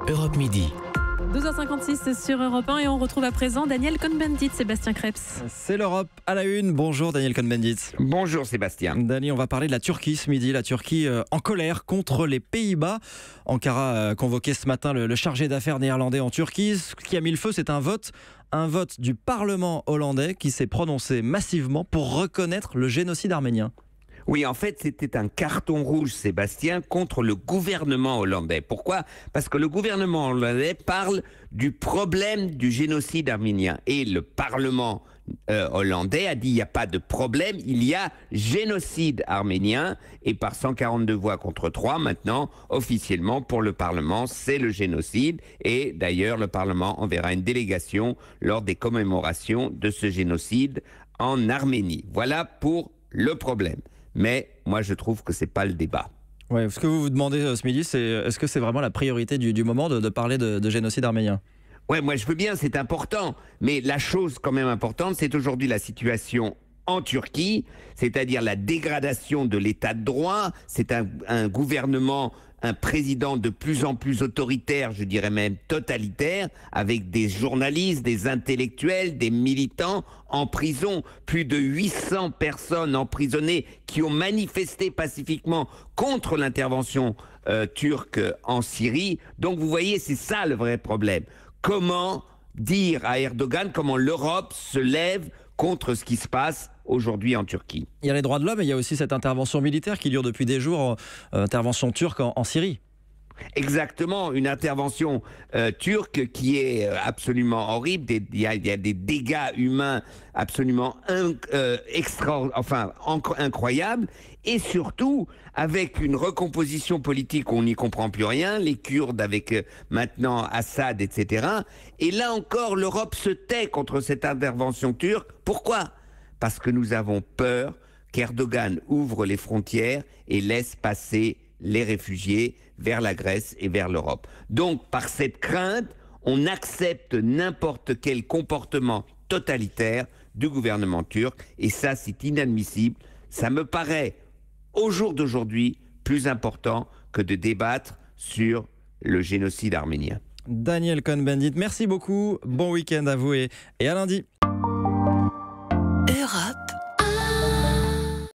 Europe Midi. 12h56 sur Europe 1 et on retrouve à présent Daniel Cohn-Bendit, Sébastien Krebs. C'est l'Europe à la une. Bonjour Daniel Cohn-Bendit. Bonjour Sébastien. Dani, on va parler de la Turquie ce midi. La Turquie en colère contre les Pays-Bas. Ankara a convoqué ce matin le chargé d'affaires néerlandais en Turquie. Ce qui a mis le feu, c'est un vote du Parlement hollandais qui s'est prononcé massivement pour reconnaître le génocide arménien. Oui, en fait, c'était un carton rouge, Sébastien, contre le gouvernement hollandais. Pourquoi ? Parce que le gouvernement hollandais parle du problème du génocide arménien. Et le Parlement hollandais a dit il n'y a pas de problème, il y a génocide arménien. Et par 142 voix contre 3, maintenant, officiellement, pour le Parlement, c'est le génocide. Et d'ailleurs, le Parlement enverra une délégation lors des commémorations de ce génocide en Arménie. Voilà pour le problème. Mais moi, je trouve que ce n'est pas le débat. Ouais, ce que vous vous demandez ce midi, c'est est-ce que c'est vraiment la priorité du moment de parler de génocide arménien ? Ouais, moi je veux bien, c'est important. Mais la chose quand même importante, c'est aujourd'hui la situation en Turquie, c'est-à-dire la dégradation de l'état de droit. C'est un gouvernement, un président de plus en plus autoritaire, je dirais même totalitaire, avec des journalistes, des intellectuels, des militants en prison. Plus de 800 personnes emprisonnées qui ont manifesté pacifiquement contre l'intervention turque en Syrie. Donc vous voyez, c'est ça le vrai problème. Comment dire à Erdogan, comment l'Europe se lève contre ce qui se passe aujourd'hui en Turquie. Il y a les droits de l'homme et il y a aussi cette intervention militaire qui dure depuis des jours, intervention turque en Syrie. Exactement, une intervention turque qui est absolument horrible. Il y a des dégâts humains absolument incroyables. Et surtout, avec une recomposition politique où on n'y comprend plus rien, les Kurdes avec maintenant Assad, etc. Et là encore, l'Europe se tait contre cette intervention turque. Pourquoi ? Parce que nous avons peur qu'Erdogan ouvre les frontières et laisse passer les réfugiés vers la Grèce et vers l'Europe. Donc, par cette crainte, on accepte n'importe quel comportement totalitaire du gouvernement turc. Et ça, c'est inadmissible. Ça me paraît, au jour d'aujourd'hui, plus important que de débattre sur le génocide arménien. Daniel Cohn-Bendit, merci beaucoup. Bon week-end à vous et à lundi.